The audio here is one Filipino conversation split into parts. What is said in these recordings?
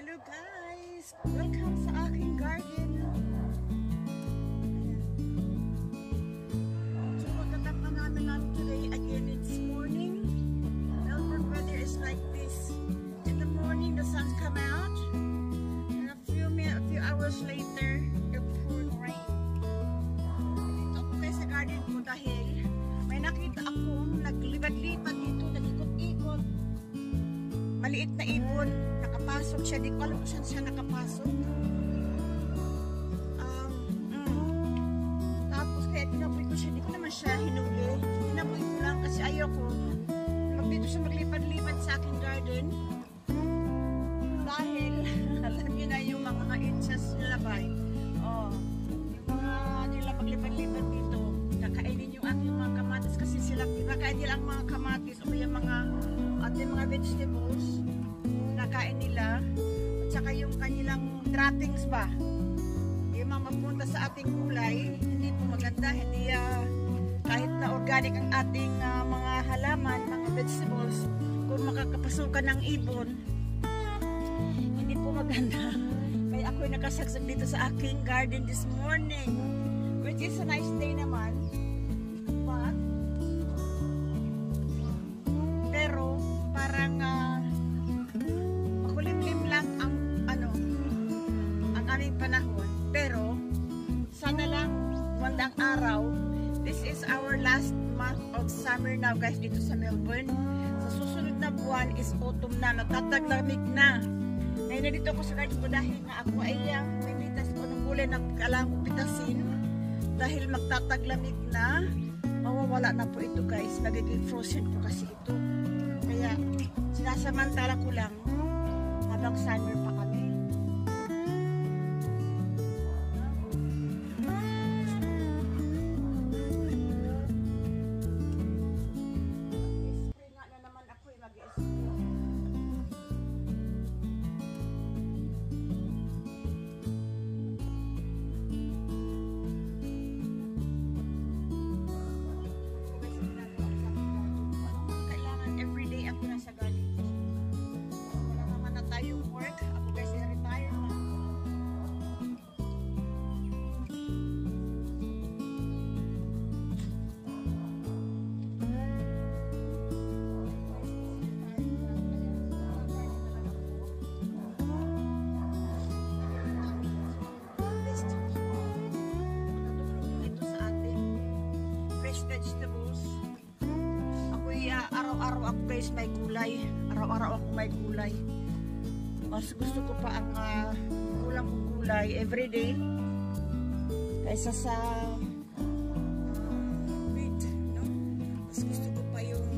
Hello guys! Welcome sa aking garden. So magtatapa namin today. Again, it's morning. Melbourne weather is like this. In the morning, the sun come out. And a few hours later, it poured rain. Dito ako guys sa garden ko dahil may nakita akong naglipad-lipad dito, nag-ikot-ikot. Maliit na ibon. Nakapasok siya. Di ko alam kung saan siya nakapasok. Tapos kaya tinaboy ko siya. Di ko naman siya hinuli. Tinaboy ko lang kasi ayoko. Dito siya maglipad-lipad sa aking garden. Dahil alam niyo na yung mga inches nila ba? Yung mga nila maglipad-lipad dito. Kakainin yung aking mga kamatis kasi sila kinakain nila ang mga kamatis o yung mga ating mga vegetables. Nakain nila at saka yung kanilang droppings ba yung mga mapunta sa ating gulay hindi po maganda, hindi kahit na organic ang ating mga halaman, mga vegetables, kung makakapasukan ng ibon hindi po maganda. Kaya ako'y nakasagsag dito sa aking garden this morning, which is a nice day naman, but pero parang makulimlim lang ang ang aming panahon, pero sana lang magandang araw. This is our last month of summer now guys dito sa Melbourne. Sa susunod na buwan is autumn na, natataglamig na. Ngayon na dito ako sa garden ko dahil nga ako ay may mitas ko ng gulay na kailangan ko pitasin dahil magtataglamig na, mawawala na po ito guys, magiging frozen po kasi ito. Kaya sinasamantala ko lang habang summer pa kami. Spring nga na naman ako mag-i-spring. Vegetables. Ako'y araw-araw ako guys may gulay. Araw-araw ako may gulay. Mas gusto ko pa ang ulam kong gulay everyday kaysa sa meat, no? Mas gusto ko pa yung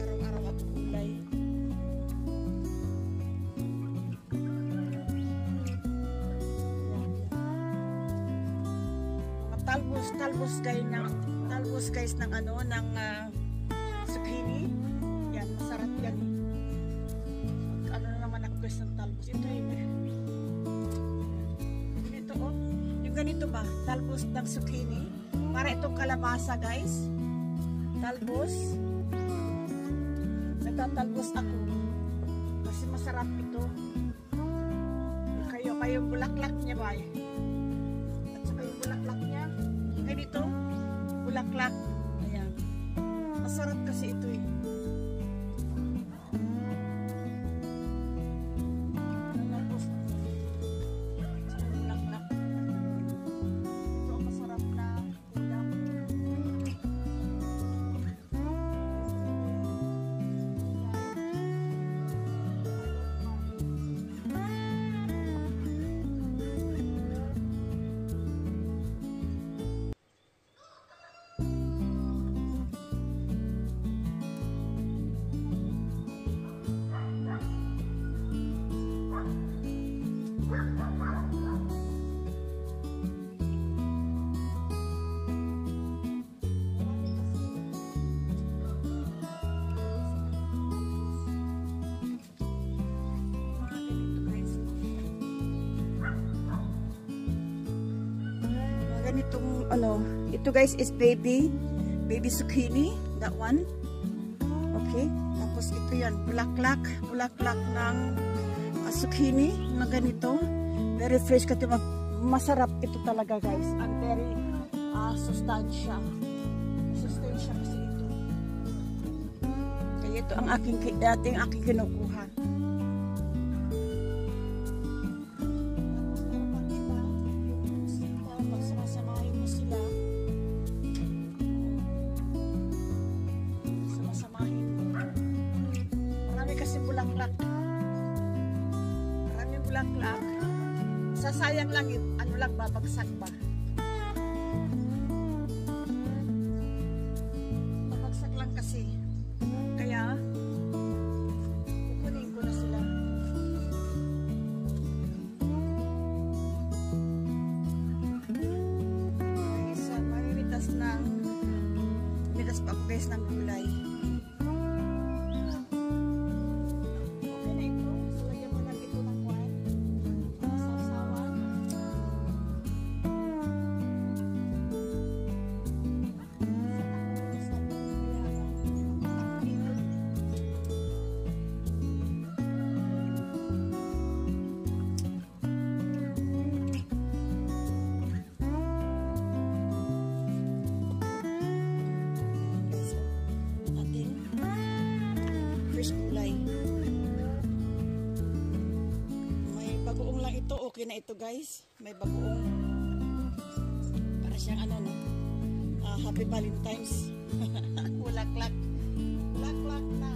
araw-araw ako gulay. Talbos guys ng ng zucchini. Yan, masarap yan. Ano na naman ako guys ng talbos. Ito yun. Ganito yung ganito ba? Talbos ng zucchini. Para itong kalabasa guys. Talbos. Nagtatalbos ako. Kasi masarap ito. Kayo bulaklak niya ba? At saka yung bulaklak niya. Ganito. Bulaklak. Ayan. Masarap kasi ito eh. Bulaklak. Ito ang masarap na ulam. Ganitong ito guys is baby zucchini, that one. Okay, tapos ito yan, bulaklak ng zucchini na ganito. Very fresh kasi masarap ito talaga guys. And very sustansya. Sustansya kasi ito. Kaya ito ang aking kinukuha. Bulaklak. Sasayang lang, ano lang, babagsak ba? Babagsak lang kasi. Kaya, kukunin ko na sila. Guys, mamitas pa ako guys ng gulay. Gulay. May bagoong lang ito. Okay na ito guys. May bagoong. Para siyang ano no. Happy Valentine's. Bulaklak. Bulaklak na.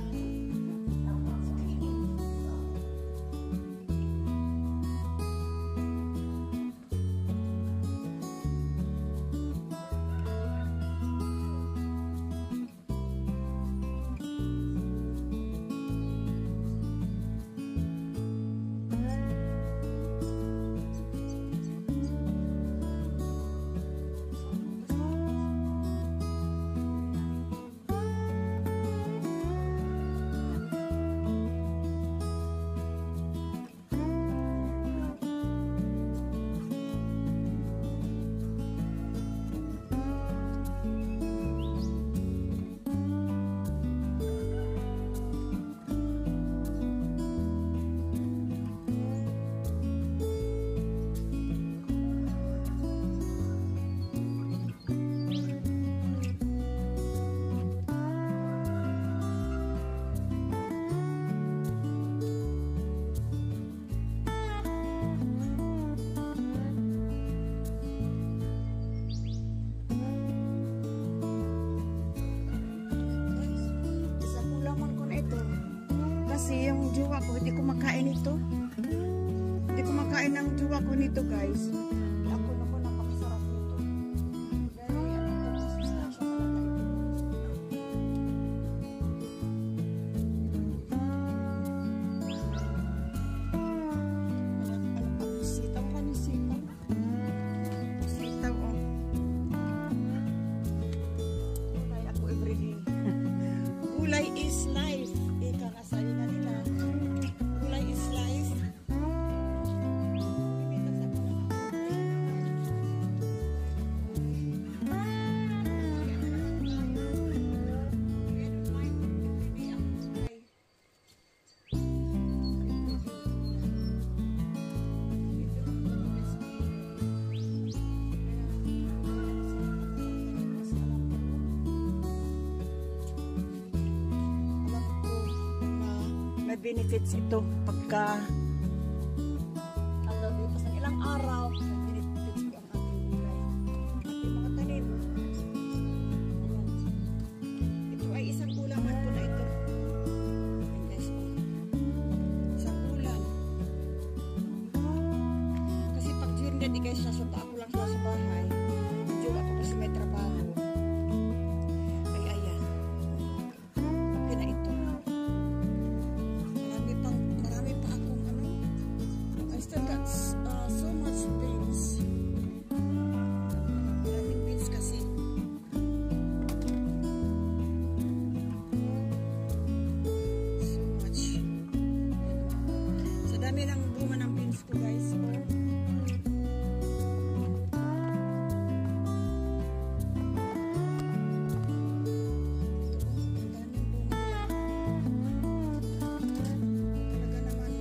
Kasi yung jowa ko, hindi ko makain ito. Hindi ko makain ang jowa ko nito guys. Ako napakasarap nito. Very sustansya talaga ito. Sitaw ka ni sitaw. Sitaw oh. Gulay ako everyday. Gulay is life. Ika nga sa ina nila. Gulay is life. Benefits ito pagka pas ng ilang araw may benefits ko ang ating gulay ating mga tanim. Ito ay isang gulaman po na ito. Ayan guys, isang gulam kasi pag during the day guys nasa ako lang sa bahay medyo ako kasi may trabaho. Dami ng bunga ng beans ko guys. Talaga naman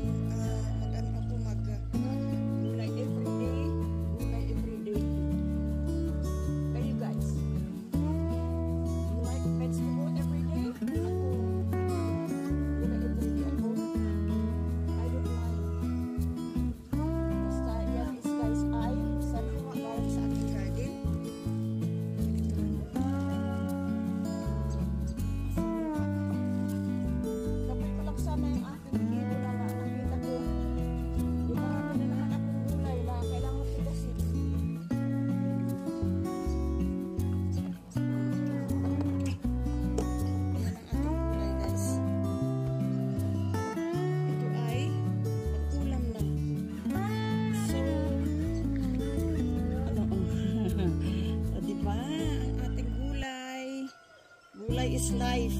is life.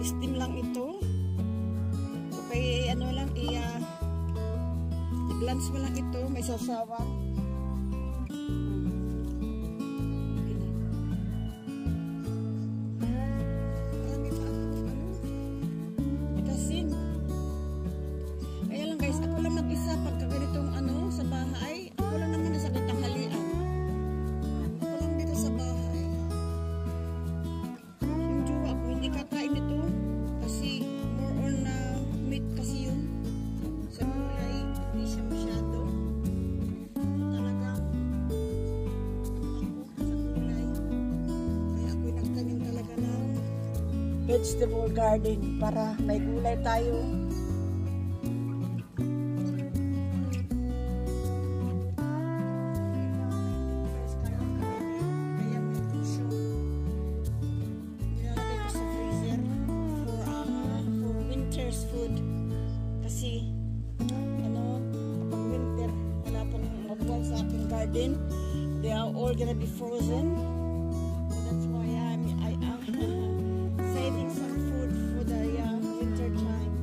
Steam lang ito. Okay, ano lang, i-glance mo lang ito, may sasawa. Itasin. Kaya lang guys, ako lang mag-isa pagka ganitong ano, sa bahay. Ako lang naman sa katanghalian. Ako lang dito sa bahay. Yung jowa ko, hindi kakain ito. Kasi more on meat kasi yun. Sa gulay, hindi siya masyado. Talagang ako sa gulay. Kaya ako'y nagtanim talaga ng vegetable garden para may gulay tayo. Food kasi ano, kapag winter wala pang mabuhay sa aking garden, they are all gonna be frozen, so that's why I am saving some food for the winter time.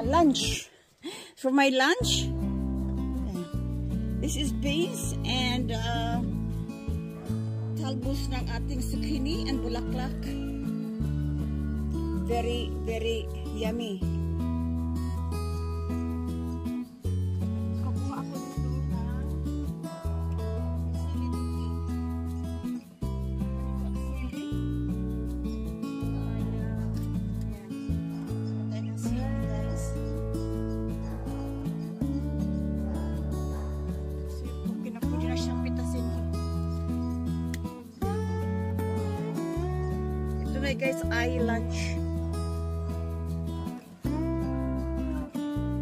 Lunch. For my lunch, this is beans and talbos ng ating zucchini and bulaklak. Very, very yummy. Kukuha ako dito ng sili dito. Sili. Patay ng sili, guys. Pwede na siyang pitasin. Ito na guys ay lunch.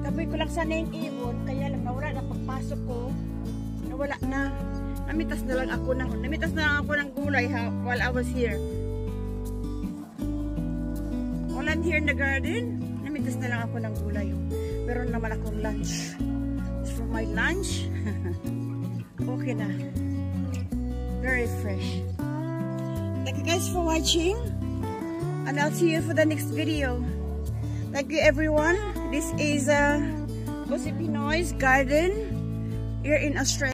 Taboy ko lang sana yung ibon, kaya lang nawala na pagpasok ko. Nawala na. Namitas na lang ako ng gulay while I was here. While I'm here in the garden, namitas na lang ako ng gulay. Meron naman akong lunch. For my lunch, okay na. Very fresh. Thank you guys for watching. And I'll see you for the next video. Thank you everyone. This is Pussy Pinoy's garden here in Australia.